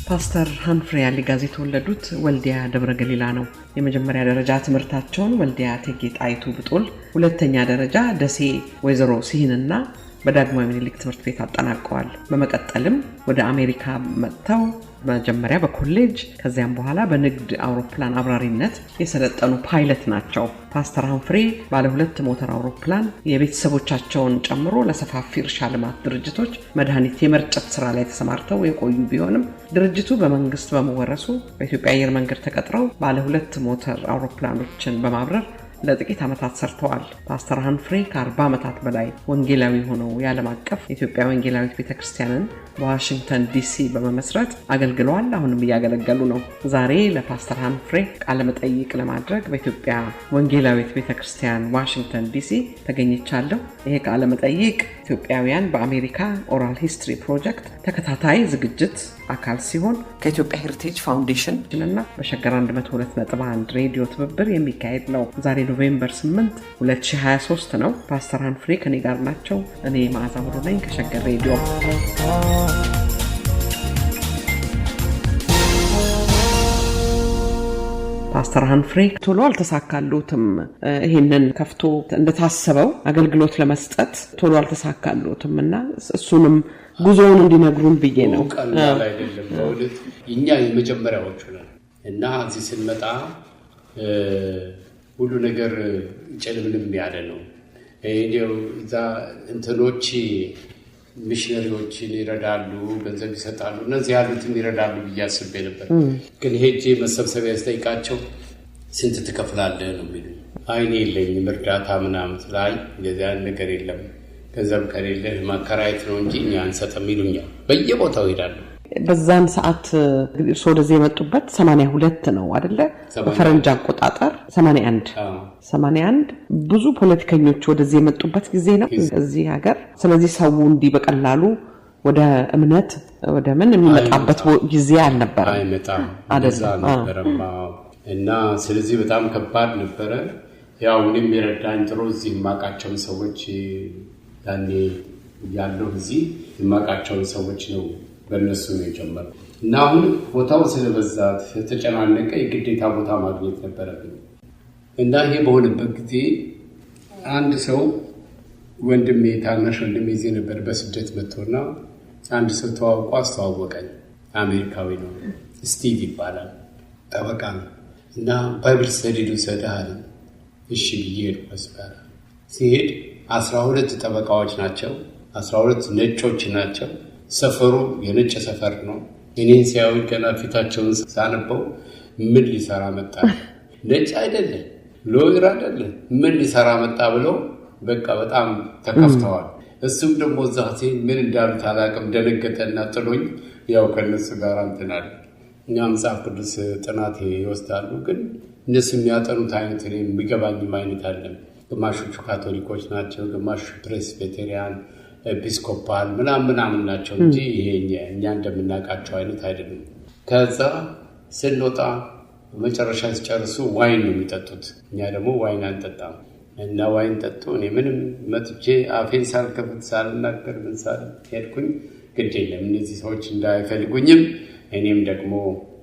ፓስተር ሃንፍሪ አሊጋዝ የተወለዱት ወልዲያ ደብረ ገሊላ ነው። የመጀመሪያ ደረጃ ትምህርታቸውን ወልዲያ እቴጌ ጣይቱ ብጡል፣ ሁለተኛ ደረጃ ደሴ ወይዘሮ ሲሂንና በዳግማዊ ምኒልክ ትምህርት ቤት አጠናቀዋል። በመቀጠልም ወደ አሜሪካ መጥተው መጀመሪያ በኮሌጅ ከዚያም በኋላ በንግድ አውሮፕላን አብራሪነት የሰለጠኑ ፓይለት ናቸው። ፓስተር ሃንፍሪ ባለ 2 ሞተር አውሮፕላን የቤተሰቦቻቸውን ጨምሮ ለሰፋፊ እርሻ ልማት ድርጅቶች መድኃኒት የመርጨት ስራ ላይ ተሰማርተው የቆዩ ቢሆንም ድርጅቱ በመንግስት በመወረሱ በኢትዮጵያ አየር መንገድ ተቀጥረው ባለ 2 ሞተር አውሮፕላኖችን በማብረር ለጥቂት ዓመታት ሰርተዋል። ፓስተር ሃንፍሪ ከ40 ዓመታት በላይ ወንጌላዊ ሆነው የዓለም አቀፍ የኢትዮጵያ ወንጌላዊት ቤተክርስቲያንን በዋሽንግተን ዲሲ በመመስረት አገልግለዋል። አሁንም እያገለገሉ ነው። ዛሬ ለፓስተር ሃንፍሪ ቃለ መጠይቅ ለማድረግ በኢትዮጵያ ወንጌላዊት ቤተክርስቲያን ዋሽንግተን ዲሲ ተገኝቻለሁ። ይሄ ቃለ መጠይቅ ኢትዮጵያውያን በአሜሪካ ኦራል ሂስትሪ ፕሮጀክት ተከታታይ ዝግጅት አካል ሲሆን ከኢትዮጵያ ሄሪቴጅ ፋውንዴሽን እና በሸገር 102.1 ሬዲዮ ትብብር የሚካሄድ ነው። ዛሬ ኖቬምበር 8 2023 ነው። ፓስተር ሃንፍሪ ከኔ ጋር ናቸው። እኔ መዓዛ ወሮ ነኝ ከሸገር ሬዲዮ። ፓስተር ሃንፍሪ ቶሎ አልተሳካሉትም። ይሄንን ከፍቶ እንደታሰበው አገልግሎት ለመስጠት ቶሎ አልተሳካሉትምና እሱንም ጉዞውን እንዲነግሩን ብዬ ነው። ቀላል አይደለም በእውነት እኛ የመጀመሪያዎቹ ነን እና እዚህ ስንመጣ ሁሉ ነገር ጨልምልም ያለ ነው። እንዴው እዛ እንትኖች ሚሽነሪዎችን ይረዳሉ፣ ገንዘብ ይሰጣሉ፣ እነዚህ ያሉትን ይረዳሉ ብዬ አስቤ ነበር። ግን ሄጄ መሰብሰቢያ ስጠይቃቸው ስንት ትከፍላለህ ነው የሚሉኝ። አይኔ የለኝም እርዳታ ምናምን ላይ እንደዚያ ነገር የለም፣ ገንዘብ ከሌለህ ማከራየት ነው እንጂ እኛ አንሰጥም ይሉኛል። በየቦታው ሄዳለሁ። በዛን ሰዓት እርሶ ወደዚህ የመጡበት 82 ነው አይደለ? በፈረንጅ አቆጣጠር 81 ብዙ ፖለቲከኞች ወደዚህ የመጡበት ጊዜ ነው እዚህ ሀገር። ስለዚህ ሰው እንዲህ በቀላሉ ወደ እምነት ወደ ምን የሚመጣበት ጊዜ አልነበረም። አይመጣም አይደለም። እና ስለዚህ በጣም ከባድ ነበረ። ያው እኔም የረዳኝ ጥሩ እዚህ የማውቃቸውን ሰዎች ያኔ ያለው እዚህ የማውቃቸውን ሰዎች ነው በእነሱ ነው የጀመረው። እና አሁን ቦታው ስለበዛ ተጨናነቀ፣ የግዴታ ቦታ ማግኘት ነበረብኝ። እና ይሄ በሆነበት ጊዜ አንድ ሰው ወንድሜ ታናሽ ወንድሜ እዚህ ነበር በስደት መጥቶና አንድ ሰው ተዋውቆ አስተዋወቀኝ። አሜሪካዊ ነው፣ ስቲቭ ይባላል፣ ጠበቃ ነው። እና ባይብል ስተዲ ልውሰድህ አለኝ። እሺ ብዬ ሄድኩ። ሲሄድ 12 ጠበቃዎች ናቸው፣ 12 ነጮች ናቸው። ሰፈሩ የነጭ ሰፈር ነው። እኔን ሲያዩ ገና ፊታቸውን ሳነበው ምን ሊሰራ መጣ? ነጭ አይደለም፣ ሎየር አይደለም፣ ምን ሊሰራ መጣ ብለው በቃ በጣም ተከፍተዋል። እሱም ደግሞ እዛ ምን እንዳሉት አላውቅም፣ ደነገጠና ጥሎኝ ያው ከነሱ ጋር እንትናል። እኛ መጽሐፍ ቅዱስ ጥናት ይወስዳሉ፣ ግን እነሱ የሚያጠኑት አይነት እኔ የሚገባኝም አይነት አለም። ግማሾቹ ካቶሊኮች ናቸው፣ ግማሾቹ ፕሬስቢቴሪያን ኤጲስኮፓል ምናምን ናቸው እንጂ ይሄ እኛ እንደምናውቃቸው አይነት አይደለም። ከዛ ስንወጣ መጨረሻ ሲጨርሱ ዋይን ነው የሚጠጡት፣ እኛ ደግሞ ዋይን አንጠጣም። እና ዋይን ጠጡ። እኔ ምንም መጥቼ አፌን ሳልከፍት ሳልናገር ምን ሳል ሄድኩኝ። ግድ የለም እነዚህ ሰዎች እንዳይፈልጉኝም እኔም ደግሞ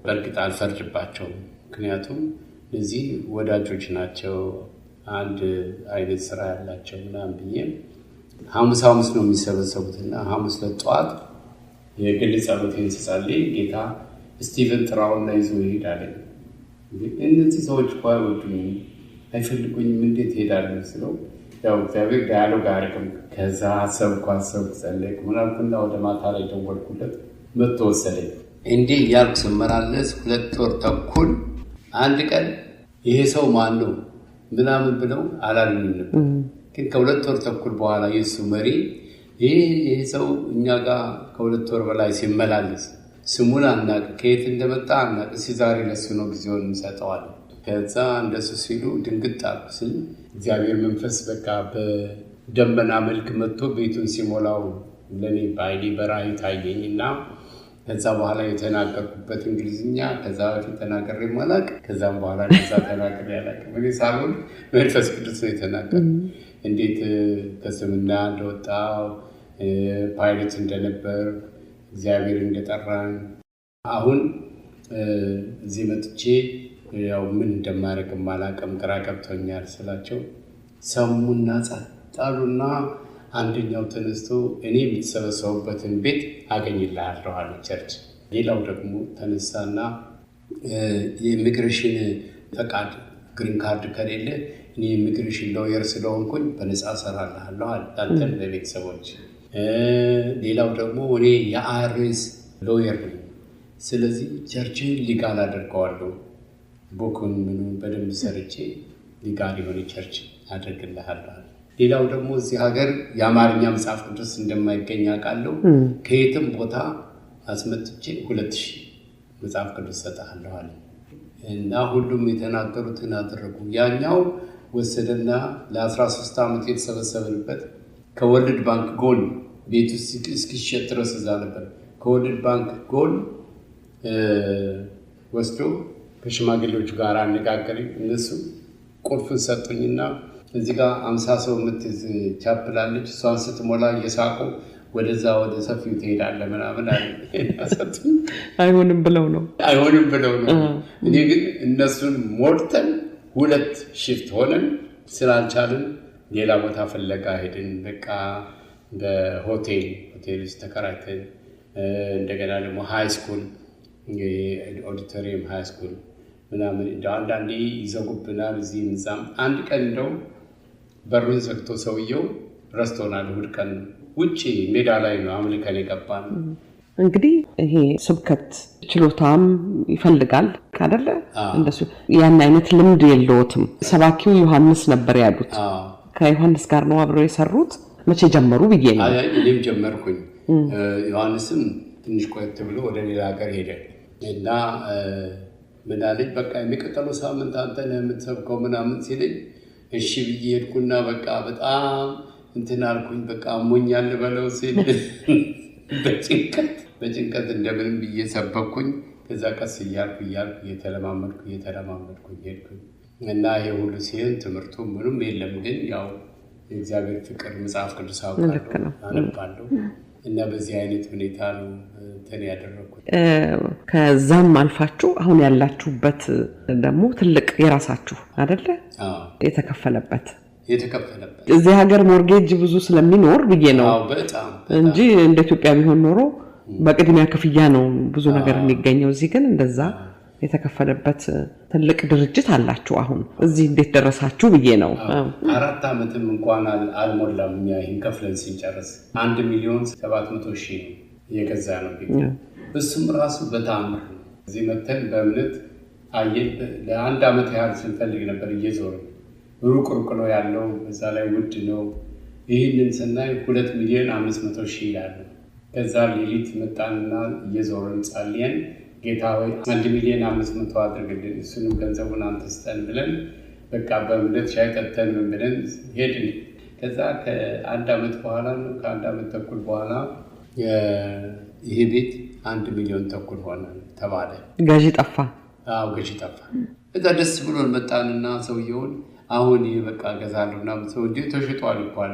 በእርግጥ አልፈርድባቸውም፣ ምክንያቱም እነዚህ ወዳጆች ናቸው፣ አንድ አይነት ስራ ያላቸው ምናምን ብዬም ሐሙስ ነው የሚሰበሰቡትና ሐሙስ ለጠዋት የግል ጸሎቴን ስጸልይ ጌታ ስቲቨን ጥራውና ይዞ ይሄዳል። እነዚህ ሰዎች እኮ አይወዱኝም፣ አይፈልጉኝም፣ እንዴት ሄዳለሁ ስለው ያው እግዚአብሔር ዳያሎግ አያደርግም። ከዛ አሰብኩ ጸለይኩ ምናልኩና ወደ ማታ ላይ ደወልኩለት፣ መጥቶ ወሰደኝ። እንዲህ እያልኩ ስመላለስ 2 ወር ተኩል አንድ ቀን ይሄ ሰው ማን ነው ምናምን ብለው አላሉኝም ነበር። ግን ከ2 ወር ተኩል በኋላ የሱ መሪ ይሄ ሰው እኛ ጋር ከ2 ወር በላይ ሲመላለስ ስሙን አናውቅ፣ ከየት እንደመጣ አናውቅ፣ ዛሬ ለሱ ነው ጊዜውን እንሰጠዋለን። ከዛ እንደሱ ሲሉ ድንግጥ አልኩ። ስል እግዚአብሔር መንፈስ በቃ በደመና መልክ መጥቶ ቤቱን ሲሞላው ለኔ ባይዲ በራእይ ታየኝና ከዛ በኋላ የተናገርኩበት እንግሊዝኛ ከዛ በፊት ተናግሬ ማላቅ፣ ከዛም በኋላ ከዛ ተናግሬ አላውቅም። እኔ ሳልሆን መንፈስ ቅዱስ ነው የተናገረው። እንዴት ከስምና እንደወጣው ፓይለት እንደነበር እግዚአብሔር እንደጠራን አሁን እዚህ መጥቼ ያው ምን እንደማደርግ ማላቀም ግራ ገብቶኛል ስላቸው ሰሙና ጻጣሉና አንደኛው ተነስቶ እኔ የምትሰበሰቡበትን ቤት አገኝልሃለሁ አለ ቸርች። ሌላው ደግሞ ተነሳና የኢሚግሬሽን ፈቃድ ግሪን ካርድ ከሌለ እኔ ኢሚግሬሽን ሎየር ስለሆንኩኝ በነፃ እሰራልሃለሁ አለ አንተን ለቤተሰቦች። ሌላው ደግሞ እኔ የአይአርኤስ ሎየር ነኝ፣ ስለዚህ ቸርችን ሊጋል አደርገዋለሁ፣ ቡኩን ምኑን በደንብ ሰርቼ ሊጋል የሆነ ቸርች አደርግልሃለሁ። ሌላው ደግሞ እዚህ ሀገር የአማርኛ መጽሐፍ ቅዱስ እንደማይገኝ አውቃለሁ፣ ከየትም ቦታ አስመጥቼ 2000 መጽሐፍ ቅዱስ ሰጥሃለሁ አለ እና ሁሉም የተናገሩትን አደረጉ። ያኛው ወሰደና ለ13 ዓመት የተሰበሰብንበት ከወርልድ ባንክ ጎን ቤቱ እስኪሸጥ ድረስ እዛ ነበር። ከወርልድ ባንክ ጎን ወስዶ ከሽማግሌዎቹ ጋር አነጋገረኝ። እነሱ ቁልፉን ሰጡኝና እዚህ ጋር 50 ሰው የምትይዝ ቻፕላለች፣ እሷን ስትሞላ እየሳቁ ወደዛ ወደ ሰፊው ትሄዳለህ ምናምን ሰጡኝ። አይሆንም ብለው ነው። እኔ ግን እነሱን ሞልተን 2 ሽፍት ሆነን ስላልቻልን ሌላ ቦታ ፍለጋ ሄድን። በቃ በሆቴል ውስጥ ተከራይተን እንደገና ደግሞ ሃይስኩል ኦዲቶሪየም ሃይስኩል ምናምን አንዳንዴ ይዘጉብናል እዚህም እዛም። አንድ ቀን እንደው በሩን ዘግቶ ሰውየው ረስቶናል። እሑድ ቀን ውጭ ሜዳ ላይ ነው አምልከን የገባን። እንግዲህ ይሄ ስብከት ችሎታም ይፈልጋል አይደለ? እንደሱ ያን አይነት ልምድ የለውትም። ሰባኪው ዮሐንስ ነበር ያሉት። ከዮሐንስ ጋር ነው አብረው የሰሩት። መቼ ጀመሩ ብዬ ነው። እኔም ጀመርኩኝ። ዮሐንስም ትንሽ ቆየት ብሎ ወደ ሌላ ሀገር ሄደ እና ምን አለኝ፣ በቃ የሚቀጥለው ሳምንት አንተ ነህ የምትሰብከው ምናምን ሲለኝ እሺ ብዬ ሄድኩና በቃ በጣም እንትን አልኩኝ። በቃ አሞኛል በለው ሲል በጭንቀት እንደምንም ብዬ ሰበኩኝ። ከዛ ቀስ እያልኩ እየተለማመድኩኝ ሄድኩኝ እና ይሄ ሁሉ ሲሆን ትምህርቱ ምንም የለም፣ ግን ያው የእግዚአብሔር ፍቅር መጽሐፍ ቅዱስ አውቃለሁ፣ አነባለሁ እና በዚህ አይነት ሁኔታ ነው እንትን ያደረኩት። ከዛም አልፋችሁ አሁን ያላችሁበት ደግሞ ትልቅ የራሳችሁ አይደለ? የተከፈለበት እዚህ ሀገር ሞርጌጅ ብዙ ስለሚኖር ብዬ ነው እንጂ እንደ ኢትዮጵያ ቢሆን ኖሮ በቅድሚያ ክፍያ ነው ብዙ ነገር የሚገኘው። እዚህ ግን እንደዛ የተከፈለበት ትልቅ ድርጅት አላችሁ። አሁን እዚህ እንዴት ደረሳችሁ ብዬ ነው። 4 ዓመትም እንኳን አልሞላም እኛ ይህን ከፍለን ሲንጨርስ 1,700,000 የገዛ ነው ቤት። እሱም ራሱ በተአምር ነው። እዚህ መተን በእምነት አየን። ለ1 ዓመት ያህል ስንፈልግ ነበር እየዞርን፣ ሩቅ ነው ያለው፣ በዛ ላይ ውድ ነው። ይህንን ስናይ 2,500,000 ይላሉ። ከዛ ሌሊት መጣንና እየዞርን ጸልየን ጌታ ሆይ 1,500,000 አድርግልን፣ እሱንም ገንዘቡን አንተ ስጠን ብለን በቃ በእምነት ሻይ ጠጥተን ምን ብለን ሄድን። ከዛ ከ1 ዓመት በኋላ ነው ከ1 ዓመት ተኩል በኋላ ይሄ ቤት 1,2,000,000 ሆነ ተባለ። ገዢ ጠፋ። ገዢ ጠፋ። እዛ ደስ ብሎን መጣንና ሰውየውን አሁን ይሄ በቃ ገዛለሁና ሰው እንዴ ተሽጧል ይባል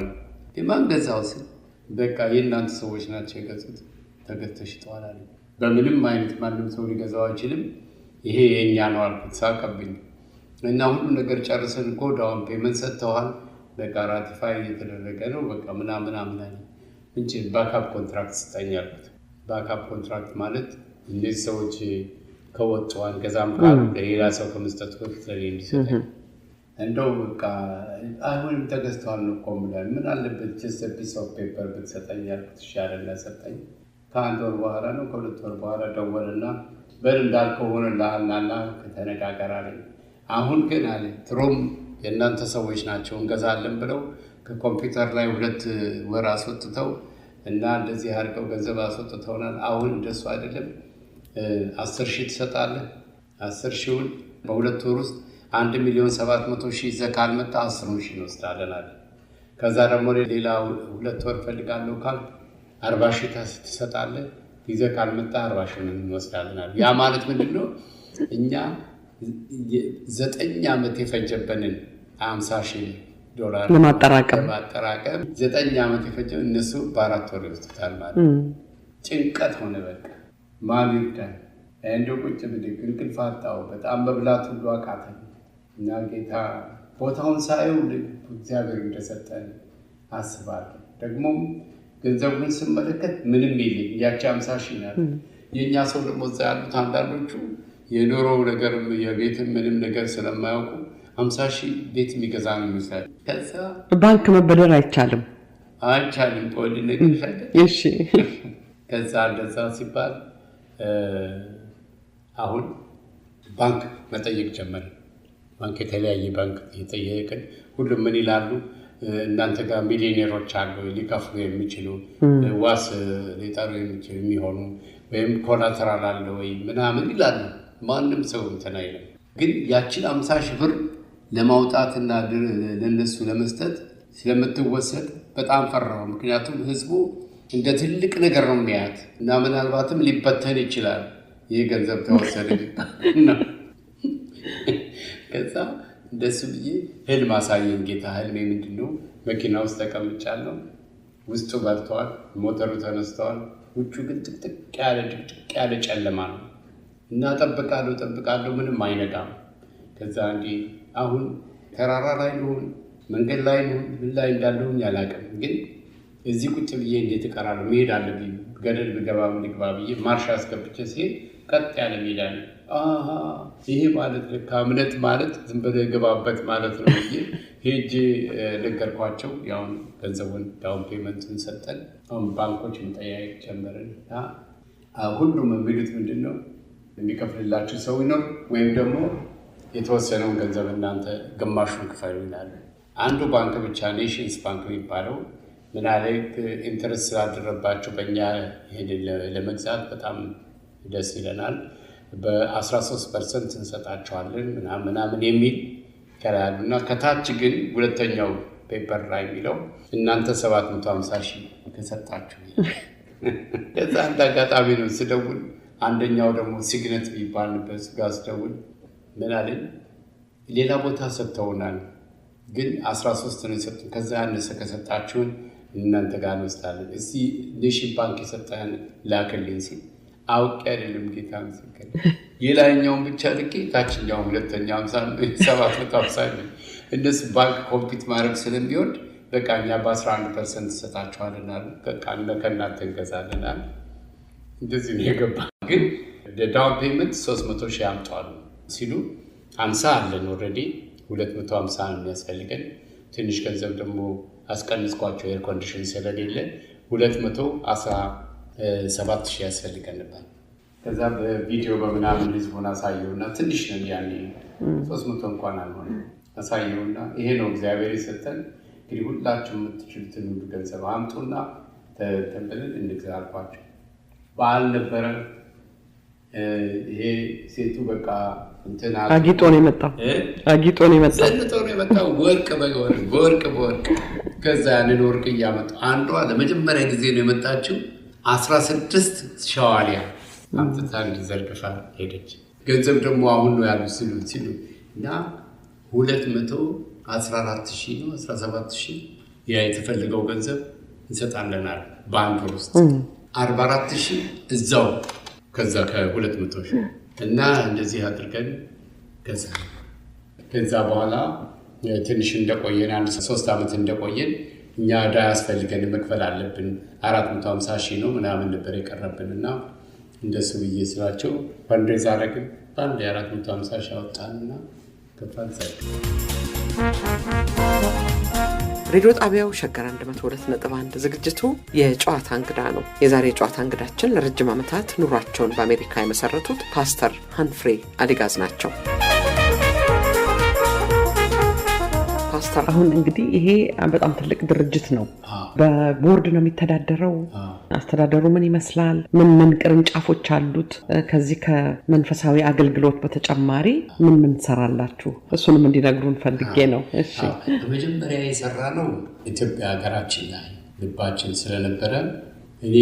ማን ገዛው ሲል በቃ የእናንተ ሰዎች ናቸው የገዙት፣ ተሽጧል አለ። በምንም አይነት ማንም ሰው ሊገዛው አይችልም፣ ይሄ የኛ ነው አልኩት። ሳቀብኝ እና ሁሉ ነገር ጨርሰን እኮ ዳውን ፔመንት ሰጥተዋል፣ በቃ ራቲፋይ እየተደረገ ነው በቃ ምናምን አለ እንጂ ባካፕ ኮንትራክት ስጠኝ አልኩት። ባካፕ ኮንትራክት ማለት እነዚህ ሰዎች ከወጡ አንገዛም ካሉ ለሌላ ሰው ከመስጠት በፊት ለኔ እንዲሰጠኝ እንደው በቃ አይሆንም ተገዝተዋል ነው እኮ ምን አለበት just a piece of paper ብትሰጠኝ አልኩት። ይሻላል ሰጠኝ። ከ1 ወር በኋላ ነው ከ2 ወር በኋላ ደወለና በል እንዳልከው ሆነልሃልና ከተነጋገር አለኝ። አሁን ግን አለ ትሮም የእናንተ ሰዎች ናቸው እንገዛለን ብለው ከኮምፒውተር ላይ 2 ወር አስወጥተው እና እንደዚህ አድርገው ገንዘብ አስወጥተውናል። አሁን እንደሱ አይደለም 10,000 ትሰጣለህ፣ 10,000ውን በ2 ወር ውስጥ 1,700,000 ይዘህ ካልመጣ 10,000 እንወስዳለን አለ። ከዛ ደግሞ ሌላ 2 ወር ፈልጋለሁ ካልክ 40,000 ትሰጣለህ፣ ይዘህ ካልመጣ 40,000 እንወስዳለን አለ። ያ ማለት ምንድነው? እኛ 9 ዓመት የፈጀበንን 50,000 ዶላር ለማጠራቀም 9 ዓመት የፈጀው እነሱ በ4 ወር ይወስዱታል ማለት ጭንቀት ሆነ። በቃ ማን ይርዳል? እንደው ቁጭ ብድግ እንቅልፍ አጣሁ። በጣም መብላት ሁሉ አቃተኝ እና ጌታ ቦታውን ሳየው እግዚአብሔር እንደሰጠን አስባለሁ። ደግሞ ገንዘቡን ስመለከት ምንም የለኝ፣ ያቺ 50 ሺህ ናት። የእኛ ሰው ደግሞ እዛ ያሉት አንዳንዶቹ የኖረው ነገር የቤትም ምንም ነገር ስለማያውቁ 50 ሺህ ቤት የሚገዛ ነው ይመስላል። ከዛ ባንክ መበደር አይቻልም። ቆል ነገር ሻለ። እሺ ከዛ እንደዛ ሲባል አሁን ባንክ መጠየቅ ጀመረ። ባንክ የተለያየ ባንክ እየጠየቅን ሁሉም ምን ይላሉ? እናንተ ጋር ሚሊዮኔሮች አሉ ሊከፍሉ የሚችሉ ዋስ ሊጠሩ የሚችሉ የሚሆኑ ወይም ኮላተራል አለ ወይ ምናምን ይላሉ። ማንም ሰው እንትን አይልም። ግን ያችን 50 ሺህ ብር ለማውጣትና ለነሱ ለመስጠት ስለምትወሰድ በጣም ፈራሁ። ምክንያቱም ህዝቡ እንደ ትልቅ ነገር ነው የሚያት እና ምናልባትም ሊበተን ይችላል ይህ ገንዘብ ተወሰደ ነው። ከዛ እንደሱ ብዬ ህልም አሳየኝ ጌታ። ህልሜ ምንድን ነው? መኪና ውስጥ ተቀምጫለሁ። ውስጡ በርተዋል፣ ሞተሩ ተነስተዋል። ውጩ ግን ጥቅጥቅ ያለ ጨለማ ነው እና ጠብቃለሁ፣ ምንም አይነጋም። ከዛ እንዲህ አሁን ተራራ ላይ ልሆን መንገድ ላይ ልሆን ምን ላይ እንዳለሁኝ አላውቅም። ግን እዚህ ቁጭ ብዬ እንዴት እቀራለሁ? መሄድ አለብኝ። ገደል ብገባ ልግባ ብዬ ማርሻ አስገብቼ ሲሄድ ቀጥ ያለ ሜዳ ነው። ይሄ ማለት ለካ እምነት ማለት ዝም ብለህ ገባበት ማለት ነው ብዬ ሄጄ ነገርኳቸው። ያው ገንዘቡን ዳውን ፔመንቱን ሰጠን። አሁን ባንኮች መጠያየቅ ጀመርን። ሁሉም የሚሉት ምንድን ነው? የሚከፍልላችሁ ሰው ይኖር ወይም ደግሞ የተወሰነውን ገንዘብ እናንተ ግማሹን ክፈሉ ይላሉ። አንዱ ባንክ ብቻ ኔሽንስ ባንክ የሚባለው ምን አለ ኢንተረስት ስላደረባቸው በእኛ ይሄንን ለመግዛት በጣም ደስ ይለናል፣ በ13% እንሰጣቸዋለን ምናምን የሚል ከላሉ እና ከታች ግን ሁለተኛው ፔፐር ላይ የሚለው እናንተ 750 ሺህ ከሰጣችሁ። ከዛ አንድ አጋጣሚ ነው ስደውል፣ አንደኛው ደግሞ ሲግነት የሚባልበት ጋር ስደውል ምን አለኝ፣ ሌላ ቦታ ሰጥተውናል ግን 13 ነው የሰጡን፣ ከዛ ያነሰ ከሰጣችሁን እናንተ ጋር እንወስዳለን፣ እስቲ ኔሽን ባንክ የሰጠን ላክልኝ ሲል አውቄ አይደለም ጌታ ምስክር፣ የላይኛውን ብቻ ልኬ ታችኛውን ሁለተኛው 750 ነው። እነሱ ባንክ ኮምፒት ማድረግ ስለሚወድ በቃ እኛ በ11% ሰጣችኋልና በቃ ከእናንተ እንገዛለናል። እንደዚህ ነው የገባ። ግን ዳውን ፔመንት 300 ሺህ አምጧሉ ሲሉ 50 አለን ኦልሬዲ 250 ነው የሚያስፈልገን። ትንሽ ገንዘብ ደግሞ አስቀንስኳቸው ኤር ኮንዲሽን ስለሌለ 217 ሺህ ያስፈልገን ነበር። ከዛ በቪዲዮ በምናምን ህዝቡን አሳየውና ትንሽ ነው ያኔ 300 እንኳን አልሆነ አሳየውና ይሄ ነው እግዚአብሔር የሰጠን፣ እንግዲህ ሁላችሁ የምትችሉትን ሁሉ ገንዘብ አምጡና ተንብለን እንግዛባቸው። በዓል ነበረ። ይሄ ሴቱ በቃ እንትና አጊጦ ነው የመጣው ወርቅ። ከዛ ያንን ወርቅ እያመጡ አንዷ ለመጀመሪያ ጊዜ ነው የመጣችው 16 ሸዋሊያ አምጥታ እንዲዘርግፋ ሄደች። ገንዘብ ደግሞ አሁን ነው ያሉ ሲሉ እና 214 ሺህ ነው 17 ሺህ ያ የተፈልገው ገንዘብ እንሰጣለናል በአንድ ወር ውስጥ 44 ሺህ እዛው ከዛ ከ200 ሺህ እና እንደዚህ አድርገን ከዛ በኋላ ትንሽ እንደቆየን 3 ዓመት እንደቆየን እኛ ዕዳ ያስፈልገን መክፈል አለብን 450 ሺህ ነው ምናምን ነበር የቀረብን እና እንደሱ ብዬ ስላቸው ፈንድሬዝ አደረግን። በአንድ 450 ሺህ አወጣንና ከፋን። ሬዲዮ ጣቢያው ሸገር 102.1 ዝግጅቱ የጨዋታ እንግዳ ነው። የዛሬ የጨዋታ እንግዳችን ለረጅም ዓመታት ኑሯቸውን በአሜሪካ የመሰረቱት ፓስተር ሃንፍሬ አሊጋዝ ናቸው። ፓስተር፣ አሁን እንግዲህ ይሄ በጣም ትልቅ ድርጅት ነው። በቦርድ ነው የሚተዳደረው። አስተዳደሩ ምን ይመስላል? ምን ቅርንጫፎች አሉት? ከዚህ ከመንፈሳዊ አገልግሎት በተጨማሪ ምን ትሰራላችሁ? እሱንም እንዲነግሩን ፈልጌ ነው። እሺ፣ መጀመሪያ የሰራ ነው ኢትዮጵያ ሀገራችን ላይ ልባችን ስለነበረ እኔ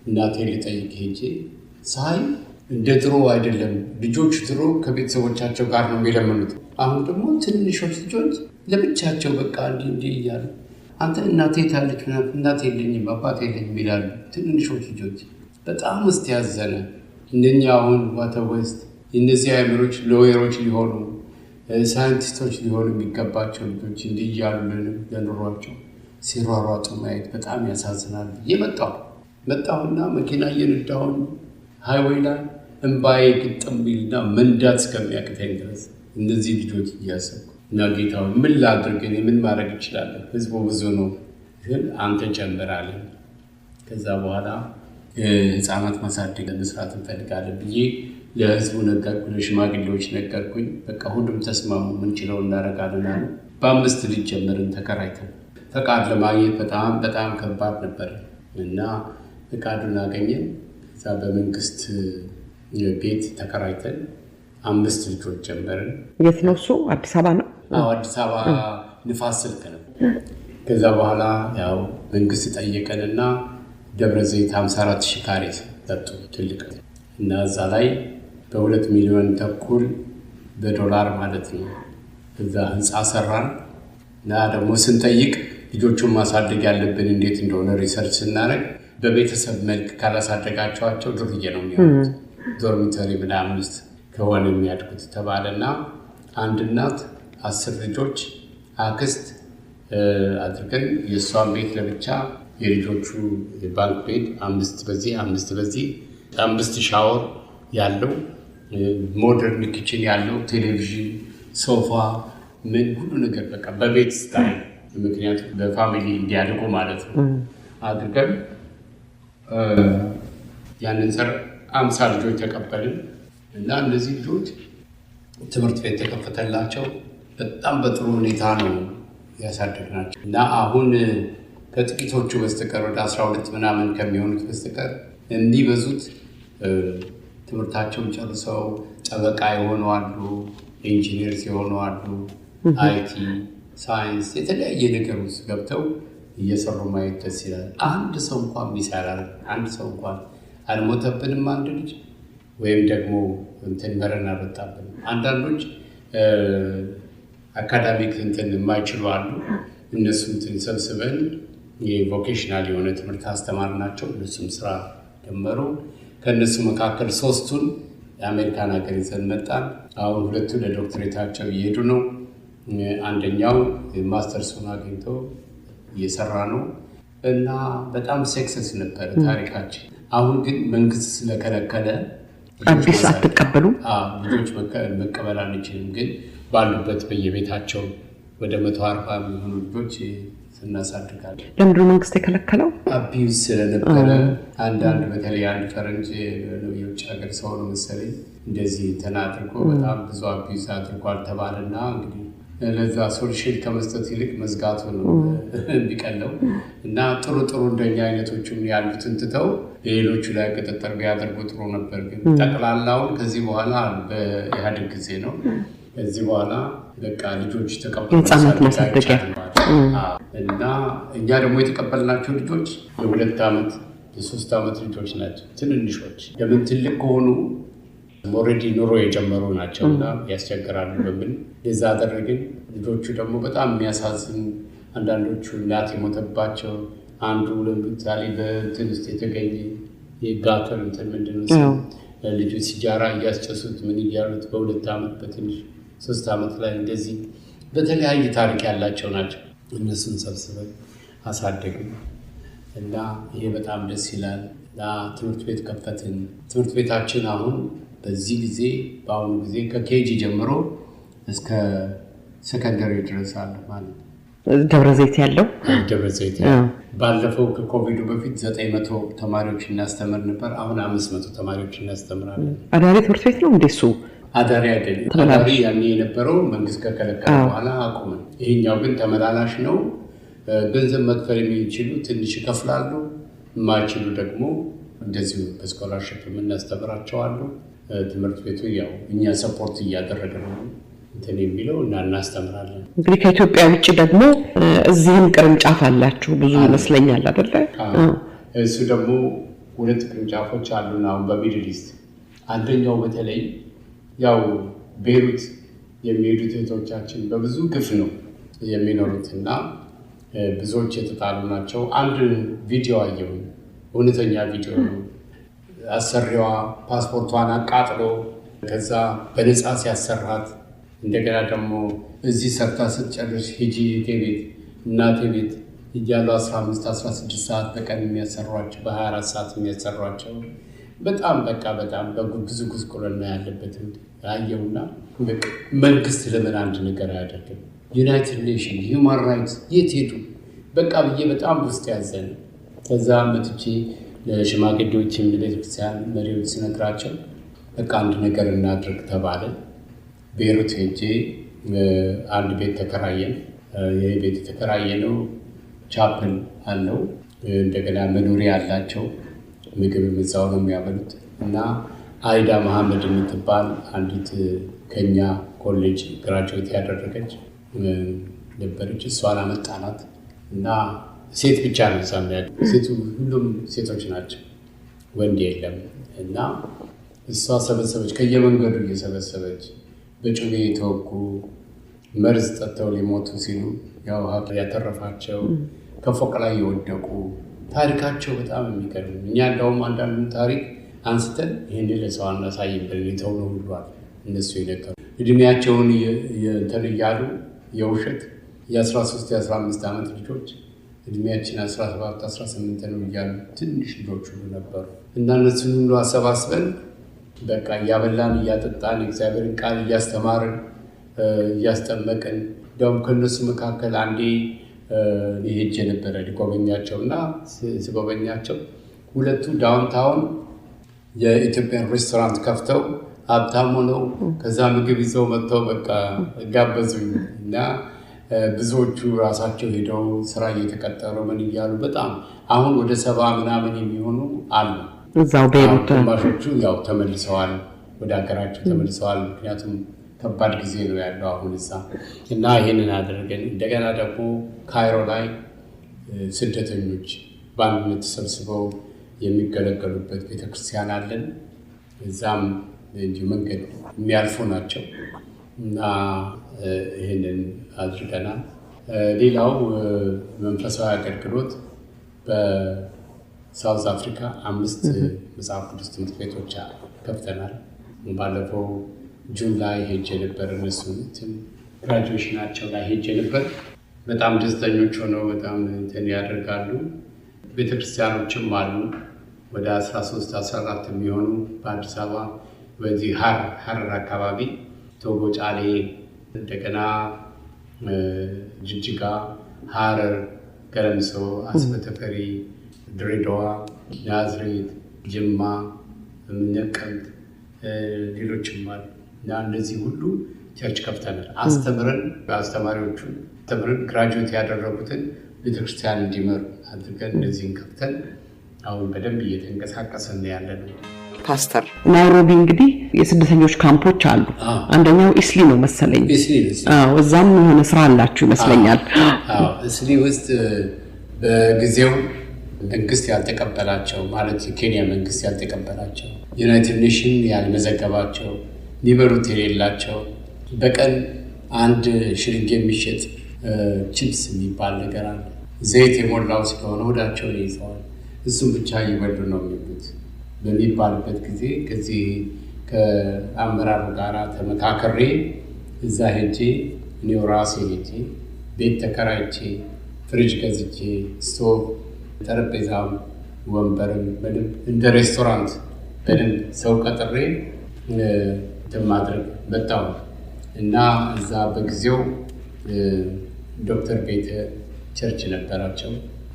እናቴ ልጠይቅ ሄጄ ሳይ እንደ ድሮ አይደለም። ልጆች ድሮ ከቤተሰቦቻቸው ጋር ነው የሚለምኑት። አሁን ደግሞ ትንሾች ልጆች ለብቻቸው በቃ እንዲህ እያሉ አንተ እናቴ ታለች እናቴ የለኝም አባቴ የለኝም ይላሉ ትንንሾች ልጆች። በጣም ውስጥ ያዘነ እንደኛ አሁን ዋተወስት እነዚህ አእምሮች ሎየሮች ሊሆኑ ሳይንቲስቶች ሊሆኑ የሚገባቸው ልጆች እንዲህ እያሉልን ለኑሯቸው ሲሯሯጡ ማየት በጣም ያሳዝናል። መጣሁና መኪና እየነዳሁን ሃይዌይ ላይ እንባዬ ግጥም ቢልና መንዳት እስከሚያቅተኝ ድረስ እነዚህ ልጆች እያሰብኩ እና ጌታው ምን ላድርግ እኔ ምን ማድረግ እችላለሁ? ህዝቡ ብዙ ነው ግን አንተ ጨምራለህ። ከዛ በኋላ ህፃናት ማሳደግ መስራት እንፈልጋለን ብዬ ለህዝቡ ነገርኩ፣ ለሽማግሌዎች ነገርኩኝ። በቃ ሁሉም ተስማሙ፣ ምንችለው እናደርጋለን አሉ። በ5 ልጅ ጀመርን ተከራይተን። ፈቃድ ለማግኘት በጣም ከባድ ነበር እና ፈቃዱን አገኘን። ከዛ በመንግስት ቤት ተከራይተን 5 ልጆች ጀመርን። የት ነው እሱ? አዲስ አበባ ነው? አዎ አዲስ አበባ ንፋስ ስልክ ነው። ከዛ በኋላ ያው መንግስት ጠየቀንና ደብረ ዘይት 54,000 ካሬ ሰጡ ትልቅ እና እዛ ላይ በ2 ሚሊዮን ተኩል በዶላር ማለት ነው እዛ ህንፃ ሰራን። እና ደግሞ ስንጠይቅ ልጆቹን ማሳደግ ያለብን እንዴት እንደሆነ ሪሰርች ስናደርግ በቤተሰብ መልክ ካላሳደጋቸዋቸው ዱርዬ ነው የሚሆኑት፣ ዶርሚተሪ ምናምን ውስጥ ከሆነ የሚያድጉት ተባለና አንድ እናት 10 ልጆች አክስት አድርገን የእሷን ቤት ለብቻ የልጆቹ ባንክ ቤት 5 በዚህ 5 በዚህ 5 ሻወር ያለው ሞደርን ኪችን ያለው ቴሌቪዥን፣ ሶፋ ምን ሁሉ ነገር በቃ በቤት ስታይል ምክንያቱም በፋሚሊ እንዲያድጉ ማለት ነው አድርገን ያንን 50 ልጆች ተቀበልን እና እነዚህ ልጆች ትምህርት ቤት ተከፈተላቸው። በጣም በጥሩ ሁኔታ ነው ያሳደግናቸው እና አሁን ከጥቂቶቹ በስተቀር ወደ 12 ምናምን ከሚሆኑት በስተቀር እንዲበዙት ትምህርታቸውን ጨርሰው ጠበቃ የሆኑ አሉ፣ ኢንጂነርስ የሆኑ አሉ፣ አይቲ ሳይንስ የተለያየ ነገር ውስጥ ገብተው እየሰሩ ማየት ደስ ይላል። አንድ ሰው እንኳን ይሰራል፣ አንድ ሰው እንኳን አልሞተብንም አንድ ልጅ ወይም ደግሞ እንትን መረን አልወጣብንም። አንዳንዶች አካዳሚክ እንትን የማይችሉ አሉ። እነሱ እንትን ሰብስበን የቮኬሽናል የሆነ ትምህርት አስተማርናቸው። እነሱም ስራ ጀመሩ። ከእነሱ መካከል 3ቱን የአሜሪካን ሀገር ይዘን መጣን። አሁን 2ቱ ለዶክትሬታቸው እየሄዱ ነው። አንደኛው ማስተርሱን አግኝቶ እየሰራ ነው እና በጣም ሰክሰስ ነበር ታሪካችን። አሁን ግን መንግስት ስለከለከለ አዲስ አትቀበሉ? ልጆች መቀበል አንችልም። ግን ባሉበት በየቤታቸው ወደ 140 የሚሆኑ ልጆች ስናሳድጋለን። ለምንድን ነው መንግስት የከለከለው? አቢዩዝ ስለነበረ አንዳንድ በተለይ አንድ ፈረንጅ የውጭ ሀገር ሰው ነው መሰለኝ እንደዚህ እንትን አድርጎ በጣም ብዙ አቢዩዝ አድርጓል ተባለና እንግዲህ ለዛ ሶሉሽን ከመስጠት ይልቅ መዝጋቱ ነው የሚቀለው እና ጥሩ እንደኛ አይነቶቹም ያሉትን ትተው ሌሎቹ ላይ ቁጥጥር ቢያደርጉ ጥሩ ነበር። ግን ጠቅላላውን ከዚህ በኋላ በኢህአዴግ ጊዜ ነው ከዚህ በኋላ በቃ ልጆች ተቀበሉ እና እኛ ደግሞ የተቀበልናቸው ልጆች የ2 ዓመት የ3 ዓመት ልጆች ናቸው። ትንንሾች ለምን ትልቅ ከሆኑ ኦልሬዲ ኑሮ የጀመሩ ናቸው እና ያስቸግራሉ በምን ለዛ አደረግን። ልጆቹ ደግሞ በጣም የሚያሳዝን አንዳንዶቹ እናት የሞተባቸው አንዱ ለምሳሌ በእንትን ውስጥ የተገኘ የጋተር እንትን ምንድነው ልጁ ሲጃራ እያስጨሱት ምን እያሉት በ2 ዓመት በትንሽ 3 ዓመት ላይ እንደዚህ በተለያየ ታሪክ ያላቸው ናቸው። እነሱን ሰብስበን አሳደግን እና ይሄ በጣም ደስ ይላል። ትምህርት ቤት ከፈትን። ትምህርት ቤታችን አሁን በዚህ ጊዜ በአሁኑ ጊዜ ከኬጂ ጀምሮ እስከ ሰከንደሪ ድረስ አለ ማለት ነው። ደብረ ዘይት ያለው ባለፈው ከኮቪዱ በፊት 900 ተማሪዎች እናስተምር ነበር። አሁን 500 ተማሪዎች እናስተምራለን። አዳሪ ትምህርት ቤት ነው እንዴ? እሱ አዳሪ አይደለም። አዳሪ ያኔ የነበረው መንግስት ከከለከለ በኋላ አቆመን። ይሄኛው ግን ተመላላሽ ነው። ገንዘብ መክፈል የሚችሉ ትንሽ ይከፍላሉ፣ የማይችሉ ደግሞ እንደዚሁ በስኮላርሽፕ የምናስተምራቸው አሉ። ትምህርት ቤቱ ያው እኛ ሰፖርት እያደረገ ነው እንትን የሚለው እና እናስተምራለን። እንግዲህ ከኢትዮጵያ ውጭ ደግሞ እዚህም ቅርንጫፍ አላችሁ ብዙ ይመስለኛል አይደለ? እሱ ደግሞ 2 ቅርንጫፎች አሉን አሁን በሚድል ኢስት። አንደኛው በተለይ ያው ቤይሩት የሚሄዱት እህቶቻችን በብዙ ግፍ ነው የሚኖሩትና ብዙዎች የተጣሉ ናቸው። አንድ ቪዲዮ አየሁ፣ እውነተኛ ቪዲዮ ነው። አሰሪዋ ፓስፖርቷን አቃጥሎ ከዛ በነፃ ሲያሰራት እንደገና ደግሞ እዚህ ሰርታ ስትጨርስ ሂጂ ቤት እናቴ ቤት እያሉ 15-16 ሰዓት በቀን የሚያሰሯቸው በ24 ሰዓት የሚያሰሯቸው በጣም በጣም ብዙ ጉስቁልና ያለበትን አየውና መንግስት ለምን አንድ ነገር አያደርግም? ዩናይትድ ኔሽን ሂውማን ራይትስ የት ሄዱ? በቃ ብዬ በጣም ውስጥ ያዘን። ከዛ መጥቼ ለሽማግሌዎችም ለቤተክርስቲያን መሪዎች ስነግራቸው በቃ አንድ ነገር እናድርግ ተባለ። ቤሩት ሄጄ አንድ ቤት ተከራየን። ይህ ቤት የተከራየነው ቻፕል አለው፣ እንደገና መኖሪያ አላቸው። ምግብ እዛው ነው የሚያበሉት። እና አይዳ መሐመድ የምትባል አንዲት ከኛ ኮሌጅ ግራጁዌት ያደረገች ነበረች። እሷን አመጣናት እና ሴት ብቻ ነው ሳሚያ፣ ሁሉም ሴቶች ናቸው፣ ወንድ የለም። እና እሷ ሰበሰበች፣ ከየመንገዱ እየሰበሰበች በጩቤ የተወጉ መርዝ ጠጥተው ሊሞቱ ሲሉ ያው ያተረፋቸው ከፎቅ ላይ የወደቁ ታሪካቸው በጣም የሚገርም። እኛ እንደውም አንዳንዱ ታሪክ አንስተን ይህን ለሰው አናሳይም ብለን የተውነው ሁሉ አለ። እነሱ የነገሩ እድሜያቸውን እንትን እያሉ የውሸት የ13 የ15 ዓመት ልጆች እድሜያችን 17 18 ነው እያሉ ትንሽ ልጆች ሁሉ ነበሩ። እና እነሱን ሁሉ አሰባስበን በቃ እያበላን እያጠጣን እግዚአብሔርን ቃል እያስተማርን እያስጠመቅን እንደውም ከእነሱ መካከል አንዴ ሄጄ ነበረ ሊጎበኛቸው እና ሲጎበኛቸው ሁለቱ ዳውንታውን የኢትዮጵያን ሬስቶራንት ከፍተው ሀብታም ሆነው ከዛ ምግብ ይዘው መጥተው በቃ ጋበዙኝ እና ብዙዎቹ ራሳቸው ሄደው ስራ እየተቀጠሩ ምን እያሉ በጣም አሁን ወደ 70 ምናምን የሚሆኑ አሉ እዛው ቤሩት። ግማሾቹ ያው ተመልሰዋል፣ ወደ ሀገራቸው ተመልሰዋል። ምክንያቱም ከባድ ጊዜ ነው ያለው አሁን እዛ። እና ይህንን አድርገን እንደገና ደግሞ ካይሮ ላይ ስደተኞች በአንድነት ተሰብስበው የሚገለገሉበት ቤተክርስቲያን አለን። እዛም እንዲሁ መንገድ የሚያልፉ ናቸው እና ይህንን አድርገናል። ሌላው መንፈሳዊ አገልግሎት በሳውዝ አፍሪካ 5 መጽሐፍ ቅዱስ ትምህርት ቤቶች ከፍተናል። ባለፈው ጁን ላይ ሄጄ ነበር። እነሱ ግራጁዌሽናቸው ላይ ሄጄ ነበር። በጣም ደስተኞች ሆነው በጣም እንትን ያደርጋሉ። ቤተክርስቲያኖችም አሉ ወደ 13-14 የሚሆኑ በአዲስ አበባ በዚህ ሀረር አካባቢ ቶጎ ጫሌ፣ እንደገና ጅጅጋ፣ ሀረር፣ ገለምሶ፣ አስበተፈሪ፣ ድሬዳዋ፣ ናዝሬት፣ ጅማ፣ ነቀምት፣ ሌሎችም አሉ እና እነዚህ ሁሉ ቸርች ከፍተናል። አስተምረን አስተማሪዎቹን አስተምረን ግራጁዌት ያደረጉትን ቤተክርስቲያን እንዲመሩ አድርገን እነዚህን ከፍተን አሁን በደንብ እየተንቀሳቀስን ያለ ነው። ፓስተር ናይሮቢ እንግዲህ የስደተኞች ካምፖች አሉ። አንደኛው ኢስሊ ነው መሰለኝ። እዛም የሆነ ስራ አላችሁ ይመስለኛል። ኢስሊ ውስጥ በጊዜው መንግስት ያልተቀበላቸው ማለት የኬንያ መንግስት ያልተቀበላቸው ዩናይትድ ኔሽን ያልመዘገባቸው ሊበሩት የሌላቸው በቀን 1 ሽሪንግ የሚሸጥ ቺፕስ የሚባል ነገር አለ። ዘይት የሞላው ስለሆነ ወዳቸውን ይዘዋል። እሱም ብቻ እየበሉ ነው የሚሉት በሚባልበት ጊዜ ከዚህ ከአመራሩ ጋር ተመካከሬ እዛ ሄጄ እኔው ራሴ ሄጄ ቤት ተከራይቼ ፍሪጅ ገዝቼ ስቶቭ፣ ጠረጴዛም፣ ወንበርም በደንብ እንደ ሬስቶራንት በደንብ ሰው ቀጥሬ ማድረግ መጣሁ እና እዛ በጊዜው ዶክተር ቤተ ቸርች ነበራቸው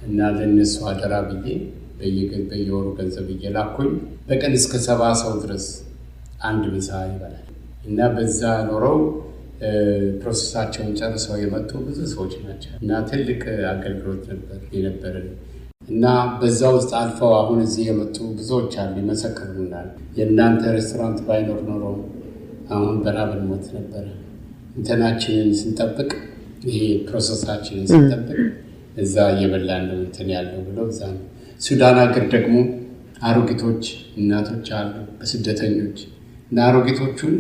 እና ለነሱ አደራ ብዬ በየወሩ ገንዘብ እየላኩኝ በቀን እስከ 70 ሰው ድረስ አንድ ምሳ ይበላል እና በዛ ኖረው ፕሮሰሳቸውን ጨርሰው የመጡ ብዙ ሰዎች ናቸው እና ትልቅ አገልግሎት ነበር የነበረን እና በዛ ውስጥ አልፈው አሁን እዚህ የመጡ ብዙዎች አሉ ይመሰክሩናል። የእናንተ ሬስቶራንት ባይኖር ኖሮ አሁን በራብ እንሞት ነበረ። እንትናችንን ስንጠብቅ ይሄ ፕሮሰሳችንን ስንጠብቅ እዛ እየበላን ነው እንትን ያለው ብለው እዛ ነው። ሱዳን ሀገር ደግሞ አሮጊቶች እናቶች አሉ በስደተኞች እና አሮጊቶቹን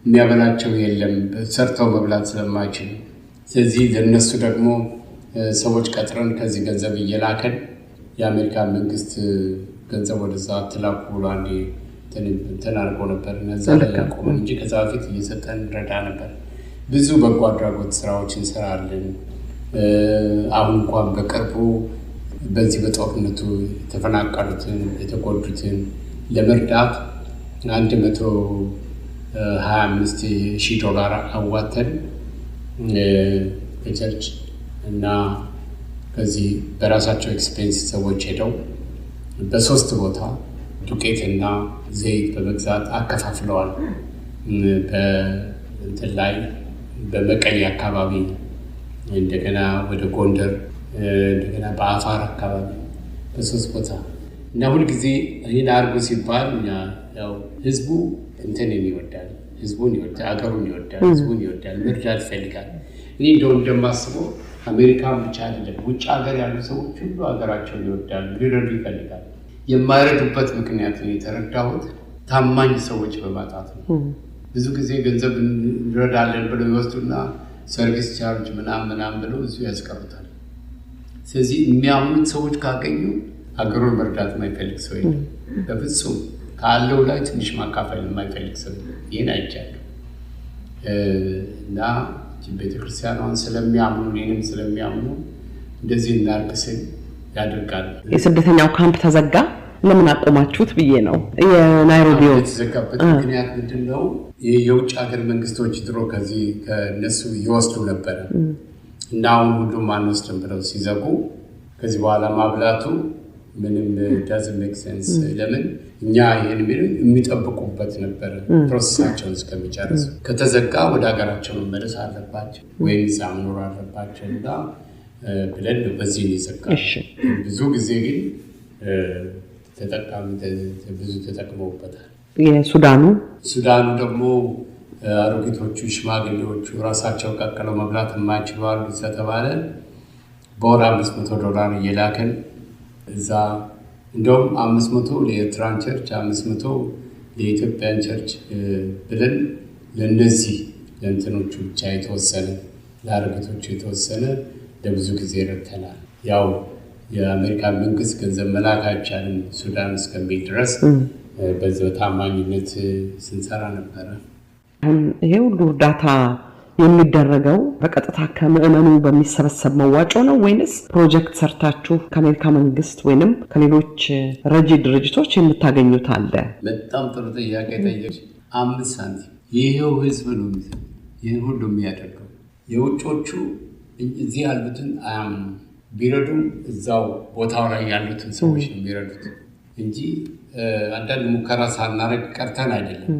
የሚያበላቸው የለም ሰርተው መብላት ስለማይችሉ ስለዚህ ለነሱ ደግሞ ሰዎች ቀጥረን ከዚህ ገንዘብ እየላከን የአሜሪካ መንግስት ገንዘብ ወደዛ አትላኩ ብሎ አንዴ እንትን አድርጎ ነበር። እነዛ ላይ ያቆመን እንጂ ከዛ በፊት እየሰጠን ረዳ ነበር። ብዙ በጎ አድራጎት ስራዎች እንሰራለን። አሁን እንኳን በቅርቡ በዚህ በጦርነቱ የተፈናቀሉትን የተጎዱትን ለመርዳት $125,000 አዋተን ከቸርች እና ከዚህ በራሳቸው ኤክስፔንስ ሰዎች ሄደው በ3 ቦታ ዱቄትና ዘይት በመግዛት አከፋፍለዋል። በእንትን ላይ በመቀሌ አካባቢ፣ እንደገና ወደ ጎንደር፣ እንደገና በአፋር አካባቢ በ3 ቦታ እና ሁልጊዜ ይህን አድርጉ ሲባል ያው ህዝቡ እንትን ይወዳል፣ ህዝቡን ይወዳል፣ አገሩን ይወዳል፣ ህዝቡን ይወዳል፣ መርዳት ይፈልጋል። እኔ እንደማስበው አሜሪካን ብቻ አይደለም ውጭ ሀገር ያሉ ሰዎች ሁሉ ሀገራቸውን ይወዳሉ፣ ሊረዱ ይፈልጋሉ። የማይረዱበት ምክንያት ነው የተረዳሁት ታማኝ ሰዎች በማጣት ነው። ብዙ ጊዜ ገንዘብ እንረዳለን ብለው ይወስዱና ሰርቪስ ቻርጅ ምናምን ብለው እዚሁ ያስቀሩታል። ስለዚህ የሚያምኑት ሰዎች ካገኙ ሀገሩን መርዳት የማይፈልግ ሰው የለም። በፍጹም ካለው ላይ ትንሽ ማካፈል የማይፈልግ ሰው የለም። ይህን አይቻለሁ እና ቤተክርስቲያኗን ስለሚያምኑ እኔንም ስለሚያምኑ እንደዚህ እናርግስን ያደርጋል። የስደተኛው ካምፕ ተዘጋ፣ ለምን አቆማችሁት ብዬ ነው። የናይሮቢው የተዘጋበት ምክንያት ምንድን ነው? የውጭ ሀገር መንግስቶች ድሮ ከዚህ ከነሱ ይወስዱ ነበረ እና አሁን ሁሉም አንወስድም ብለው ሲዘጉ ከዚህ በኋላ ማብላቱ ምንም doesn't make sense። ለምን እኛ ይሄን የሚጠብቁበት ነበር ፕሮሰሳቸውን እስከሚጨርሱ። ከተዘጋ ወደ ሀገራቸው መመለስ አለባቸው ወይም እዛ መኖር አለባቸው እና ብለን በዚህ ይዘጋል። ብዙ ጊዜ ግን ብዙ ተጠቅመውበታል። ሱዳኑ ደግሞ አሮጊቶቹ፣ ሽማግሌዎቹ ራሳቸው ቀቅለው መብላት የማይችሉ አሉ ስለተባለ በወር $500 እየላከን እዛ እንደውም 500 ለኤርትራን ቸርች 500 ለኢትዮጵያን ቸርች ብለን ለነዚህ ለእንትኖቹ ብቻ የተወሰነ ለአሮጊቶቹ የተወሰነ ለብዙ ጊዜ ረድተናል። ያው የአሜሪካን መንግስት ገንዘብ መላክ አይቻልም ሱዳን እስከሚል ድረስ በዚህ በታማኝነት ስንሰራ ነበረ። ይሄ ሁሉ እርዳታ የሚደረገው በቀጥታ ከምዕመኑ በሚሰበሰብ መዋጮ ነው ወይንስ ፕሮጀክት ሰርታችሁ ከአሜሪካ መንግስት ወይንም ከሌሎች ረጂ ድርጅቶች የምታገኙት አለ? በጣም ጥሩ ጥያቄ ጠየቅሽ። 5 ሳንቲም ይሄው ህዝብ ነው ይሄን ሁሉ የሚያደርገው። የውጮቹ እዚህ ያሉትን አያምኑም። ቢረዱም እዛው ቦታው ላይ ያሉትን ሰዎች ነው የሚረዱት እንጂ አንዳንድ ሙከራ ሳናረግ ቀርተን አይደለም።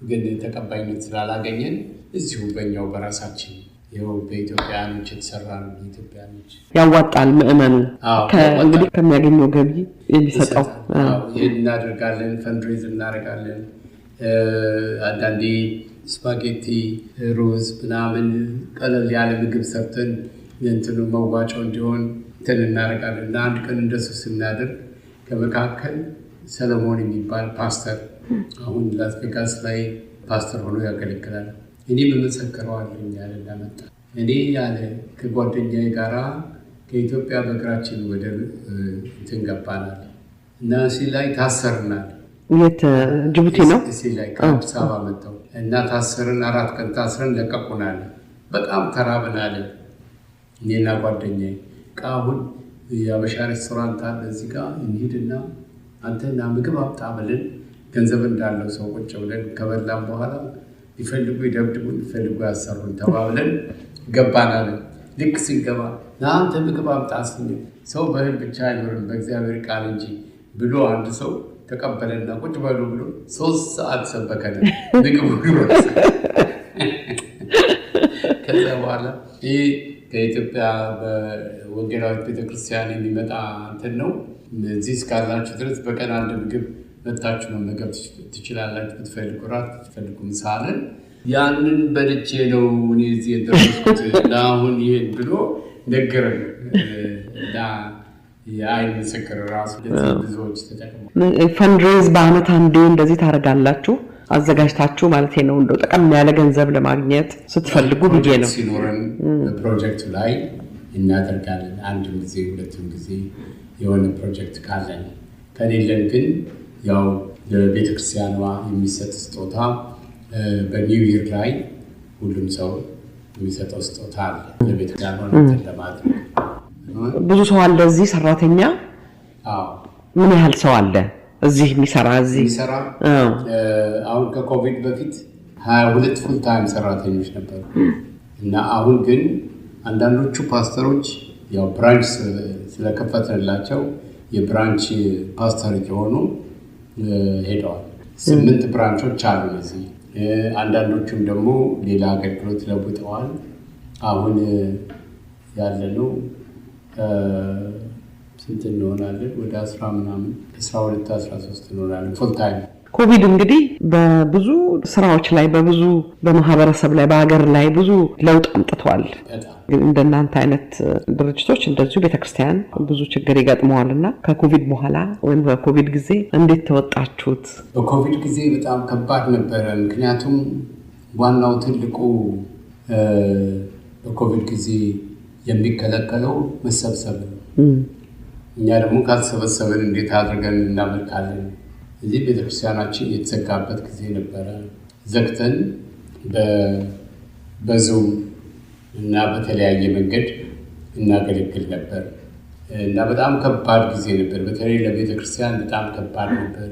ግን ተቀባይነት ስላላገኘን እዚሁ በእኛው በራሳችን ይኸው በኢትዮጵያኖች የተሰራ ነው። ኢትዮጵያኖች ያዋጣል። ምዕመኑ እንግዲህ ከሚያገኘው ገቢ የሚሰጠው ይህን እናደርጋለን። ፈንድሬዝ እናደርጋለን። አንዳንዴ ስፓጌቲ፣ ሩዝ ምናምን ቀለል ያለ ምግብ ሰርተን የእንትኑ መዋጫው እንዲሆን እንትን እናደርጋለን። እና አንድ ቀን እንደሱ ስናደርግ ከመካከል ሰለሞን የሚባል ፓስተር አሁን ላስ ቬጋስ ላይ ፓስተር ሆኖ ያገለግላል። እኔም እመሰክረዋለሁ ያለ እንዳመጣ እኔ ያለ ከጓደኛዬ ጋራ ከኢትዮጵያ በእግራችን ወደ እንትን ገባናል እና እዚህ ላይ ታሰርናል። የት ጅቡቲ ነው? እዚህ ላይ ከአዲስ አበባ መጣው እና ታሰርን። 4 ቀን ታስረን ለቀቁናል። በጣም ተራብናል። እኔና ጓደኛዬ አሁን የአበሻ ሬስቶራንት አለ እዚህ ጋር እንሂድና አንተና ምግብ አምጣ ብለን ገንዘብ እንዳለው ሰው ቁጭ ብለን ከበላን በኋላ ይፈልጉ ይደብድቡን ይፈልጉ ያሰሩን ተባብለን ገባናል። ልክ ሲገባ አንተ ምግብ አምጣ ስንል ሰው በእህል ብቻ አይኖርም በእግዚአብሔር ቃል እንጂ ብሎ አንድ ሰው ተቀበለና ቁጭ በሉ ብሎ 3 ሰዓት ሰበከን ምግብ ከዛ በኋላ ይህ ከኢትዮጵያ በወንጌላዊት ቤተክርስቲያን የሚመጣ እንትን ነው። እዚህ እስካላችሁ ድረስ በቀን 1 ምግብ መታችሁ መመገብ ትችላላችሁ። ብትፈልጉ ራት ብትፈልጉ ምሳ አለን። ያንን በልቼ ነው እኔ እዚህ የደረስኩት እና አሁን ይሄን ብሎ ነገረን እና የአይን ምስክር ራሱ ብዙዎች ተጠቅመው ፈንድሬዝ በአመት አንዴ እንደዚህ ታደርጋላችሁ? አዘጋጅታችሁ ማለት ነው እንደው ጠቀም ያለ ገንዘብ ለማግኘት ስትፈልጉ ብዬ ነው። ሲኖረን ፕሮጀክት ላይ እናደርጋለን። አንድም ጊዜ ሁለትም ጊዜ የሆነ ፕሮጀክት ካለን ከሌለን ግን ያው ለቤተክርስቲያኗ የሚሰጥ ስጦታ በኒው ይር ላይ ሁሉም ሰው የሚሰጠው ስጦታ አለ ለቤተክርስቲያኗ ለማድረግ። ብዙ ሰው አለ እዚህ ሰራተኛ? ምን ያህል ሰው አለ እዚህ የሚሰራ? አሁን ከኮቪድ በፊት 22 ፉል ታይም ሰራተኞች ነበሩ እና አሁን ግን አንዳንዶቹ ፓስተሮች ያው ብራንች ስለከፈተላቸው የብራንች ፓስተር የሆኑ ሄደዋል። 8 ብራንቾች አሉ እዚህ። አንዳንዶቹም ደግሞ ሌላ አገልግሎት ለውጠዋል። አሁን ያለነው ስንት እንሆናለን? ወደ 10 ምናምን 12 13 እንሆናለን ፉል ታይም። ኮቪድ እንግዲህ በብዙ ስራዎች ላይ በብዙ በማህበረሰብ ላይ በአገር ላይ ብዙ ለውጥ አምጥቷል። እንደናንተ አይነት ድርጅቶች እንደዚሁ ቤተክርስቲያን ብዙ ችግር ይገጥመዋልና ከኮቪድ በኋላ ወይም በኮቪድ ጊዜ እንዴት ተወጣችሁት? በኮቪድ ጊዜ በጣም ከባድ ነበረ። ምክንያቱም ዋናው ትልቁ በኮቪድ ጊዜ የሚከለከለው መሰብሰብ ነው። እኛ ደግሞ ካልተሰበሰብን እንዴት አድርገን እናመልካለን? እዚህ ቤተክርስቲያናችን የተዘጋበት ጊዜ ነበረ። ዘግተን በዙም እና በተለያየ መንገድ እናገለግል ነበር እና በጣም ከባድ ጊዜ ነበር። በተለይ ለቤተክርስቲያን በጣም ከባድ ነበር።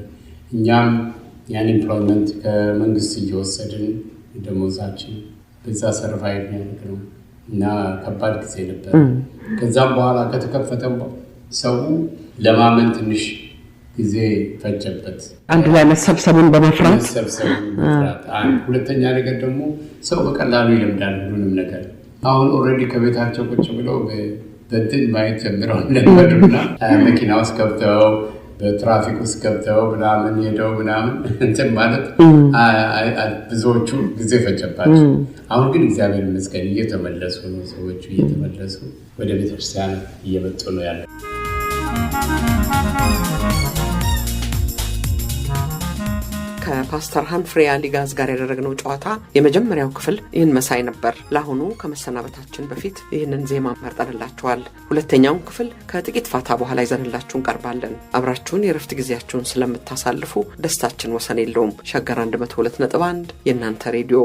እኛም ያን ኢምፕሎይመንት ከመንግስት እየወሰድን ደሞዛችን በዛ ሰርቫይቭ ያደረግነው እና ከባድ ጊዜ ነበር። ከዛም በኋላ ከተከፈተ ሰው ለማመን ትንሽ ጊዜ ፈጀበት። አንድ ላይ መሰብሰቡን በመፍራት ሁለተኛ ነገር ደግሞ ሰው በቀላሉ ይለምዳል ሁሉንም ነገር። አሁን ኦልሬዲ ከቤታቸው ቁጭ ብለው በእንትን ማየት ጀምረው ለመዱና መኪና ውስጥ ገብተው በትራፊክ ውስጥ ገብተው ምናምን ሄደው ምናምን እንትን ማለት ብዙዎቹ ጊዜ ፈጀባቸው። አሁን ግን እግዚአብሔር ይመስገን እየተመለሱ ነው። ሰዎቹ እየተመለሱ ወደ ቤተክርስቲያን እየመጡ ነው ያለው። ከፓስተር ሃንፍሬ አሊጋዝ ጋር ያደረግነው ጨዋታ የመጀመሪያው ክፍል ይህን መሳይ ነበር። ለአሁኑ ከመሰናበታችን በፊት ይህንን ዜማ መርጠንላችኋል። ሁለተኛውን ክፍል ከጥቂት ፋታ በኋላ ይዘንላችሁ እንቀርባለን። አብራችሁን የረፍት ጊዜያችሁን ስለምታሳልፉ ደስታችን ወሰን የለውም። ሸገር 102.1 የእናንተ ሬዲዮ